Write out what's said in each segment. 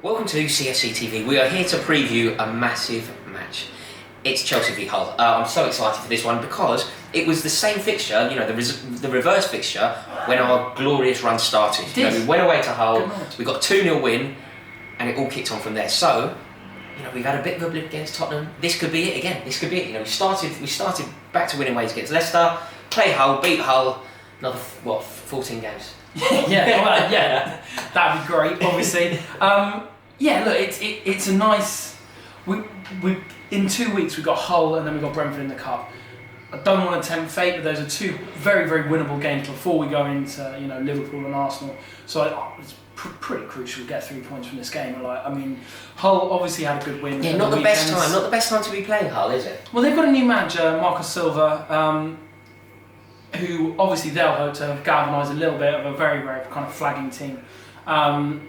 Welcome to CSC TV. We are here to preview a massive match. It's Chelsea v Hull. I'm so excited for this one because it was the same fixture, the reverse fixture when our glorious run started. We went away to Hull, we got a 2-0 win, and it all kicked on from there. So, we've had a bit of a blip against Tottenham. This could be it again. This could be it. We started back to winning ways against Leicester, play Hull, beat Hull, another 14 games. yeah, that'd be great. Obviously, it's a nice. We in 2 weeks we got Hull and then we got Brentford in the cup. I don't want to tempt fate, but those are two very, very winnable games before we go into Liverpool and Arsenal. So it's pretty crucial to get 3 points from this game. Hull obviously had a good win. Yeah, not the best time. Not the best time to be playing Hull, is it? Well, they've got a new manager, Marcus Silva. Who obviously they'll hope to have galvanised a little bit of a very, very kind of flagging team.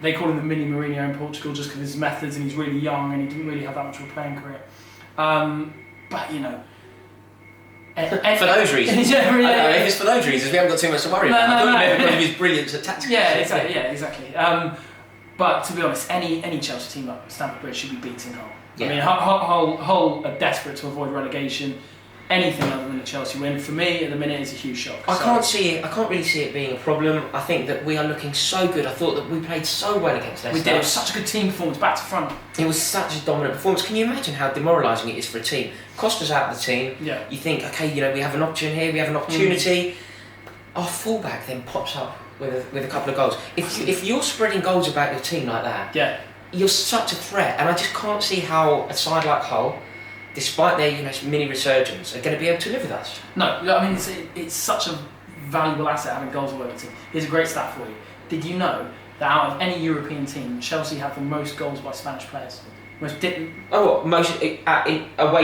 They call him the mini Mourinho in Portugal just because of his methods, and he's really young and he didn't really have that much of a playing career. For those reasons. If it's for those reasons, we haven't got too much to worry about. I thought you meant his brilliance at tactics. Yeah, exactly. But to be honest, any Chelsea team at Stamford Bridge should be beating Hull. Yeah. Hull are desperate to avoid relegation. Anything other than a Chelsea win, for me, at the minute, is a huge shock. I can't really see it being a problem. I think that we are looking so good. I thought that we played so well against Leicester. We did. It was such a good team performance, back to front. It was such a dominant performance. Can you imagine how demoralising it is for a team? Costa's out of the team. Yeah. You think, okay, we have an option here, we have an opportunity. Our fullback then pops up with a couple of goals. If you're spreading goals about your team like that, yeah, you're such a threat. And I just can't see how a side like Hull, despite their mini resurgence, are going to be able to live with us. No, it's such a valuable asset having goals all over the team. Here's a great stat for you. Did you know that out of any European team, Chelsea have the most goals by Spanish players? Most away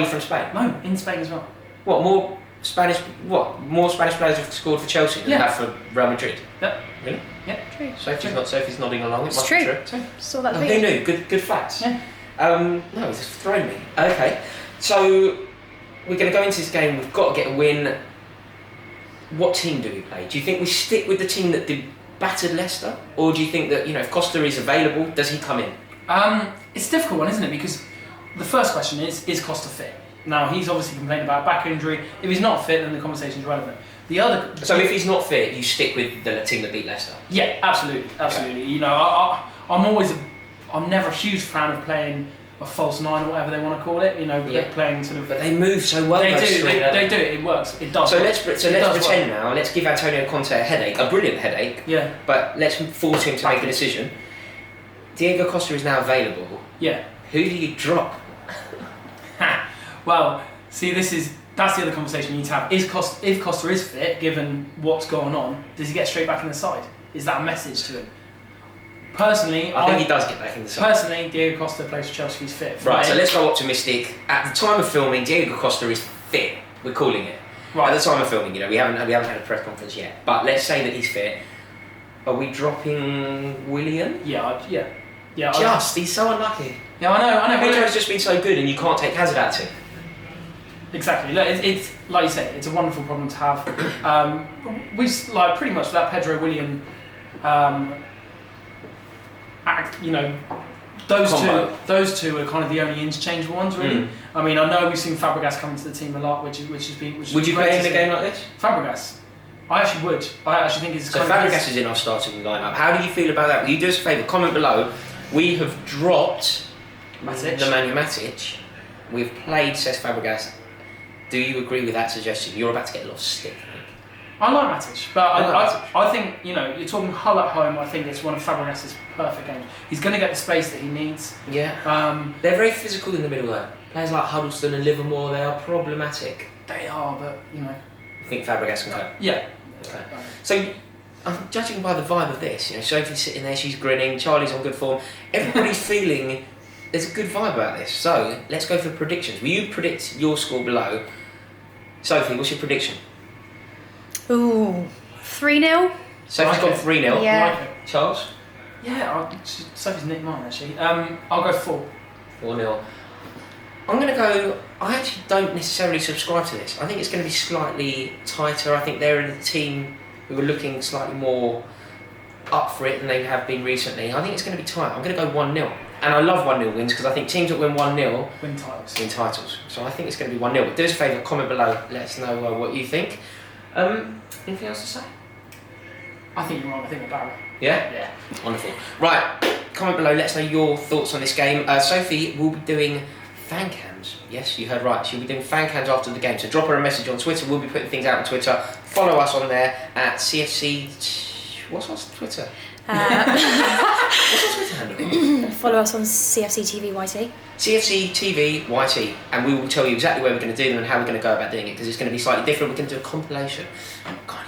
from Spain? No, in Spain as well. More Spanish players have scored for Chelsea than have for Real Madrid? Yep. Really? Yeah, true. Sophie's nodding along. It's true. Saw that Who knew? Good facts. Yeah. No, it's thrown me. Okay. So, we're going to go into this game, we've got to get a win. What team do we play? Do you think we stick with the team that battered Leicester? Or do you think that, if Costa is available, does he come in? It's a difficult one, isn't it? Because the first question is Costa fit? Now, he's obviously complained about a back injury. If he's not fit, then the conversation's relevant. So if he's not fit, you stick with the team that beat Leicester? Yeah, absolutely. Okay. I'm never a huge fan of playing a false nine or whatever they want to call it, playing sort of. But they move so well. They do. It works. It does. So let's pretend now. Let's give Antonio Conte a headache, a brilliant headache. Yeah. But let's force him to make a decision. Diego Costa is now available. Yeah. Who do you drop? Well, see, that's the other conversation you need to have. If Costa is fit, given what's going on, does he get straight back in the side? Is that a message to him? Personally, I think he does get back in the side. Personally, Diego Costa plays for Chelsea. He's fit. Right, so let's go optimistic. At the time of filming, Diego Costa is fit. We're calling it. Right. At the time of filming, we haven't had a press conference yet. But let's say that he's fit. Are we dropping Willian? Yeah. He's so unlucky. Yeah, I know. Pedro's just been so good, and you can't take Hazard out of him. Exactly. It's like you say, it's a wonderful problem to have. We pretty much that Pedro Willian. Those two are kind of the only interchangeable ones, really. I know we've seen Fabregas come into the team a lot, which has been. Would you play him in a game like this? Fabregas, I actually would. I actually think it's. So Fabregas is in our starting lineup. How do you feel about that? Will you do us a favour? Comment below. We have dropped Nemanja Matic. We've played Cesc Fabregas. Do you agree with that suggestion? You're about to get a lot of stick. I like Matic, but I think, you're talking Hull at home, I think it's one of Fabregas' perfect games. He's going to get the space that he needs. Yeah. They're very physical in the middle though. Players like Huddleston and Livermore, they are problematic. They are, but, I think Fabregas can go? Yeah. Okay. So, I'm judging by the vibe of this, Sophie's sitting there, she's grinning, Charlie's on good form. Everybody's feeling there's a good vibe about this. So, let's go for predictions. Will you predict your score below? Sophie, what's your prediction? Ooh, 3-0. Sophie's got 3-0. Yeah. Charles? Yeah, Sophie's nicked mine actually. I'll go 4-0. I'm going to go. I actually don't necessarily subscribe to this. I think it's going to be slightly tighter. I think they're in the team who are looking slightly more up for it than they have been recently. I think it's going to be tight. I'm going to go 1-0. And I love 1-0 wins because I think teams that win 1-0 Win titles. win titles. So I think it's going to be 1-0. But do us a favour, comment below, let us know what you think. Anything else to say? I think you're wrong. I think we're barrel. Yeah? Yeah. Wonderful. Right, comment below, let us know your thoughts on this game. Sophie will be doing fan cams. Yes, you heard right. She'll be doing fan cams after the game. So drop her a message on Twitter. We'll be putting things out on Twitter. Follow us on there at CFC. What's our Twitter? What's our Twitter handle? Follow us on CFC TV YT. CFC TV YT, and we will tell you exactly where we're going to do them and how we're going to go about doing it, because it's going to be slightly different. We're going to do a compilation. I'm kind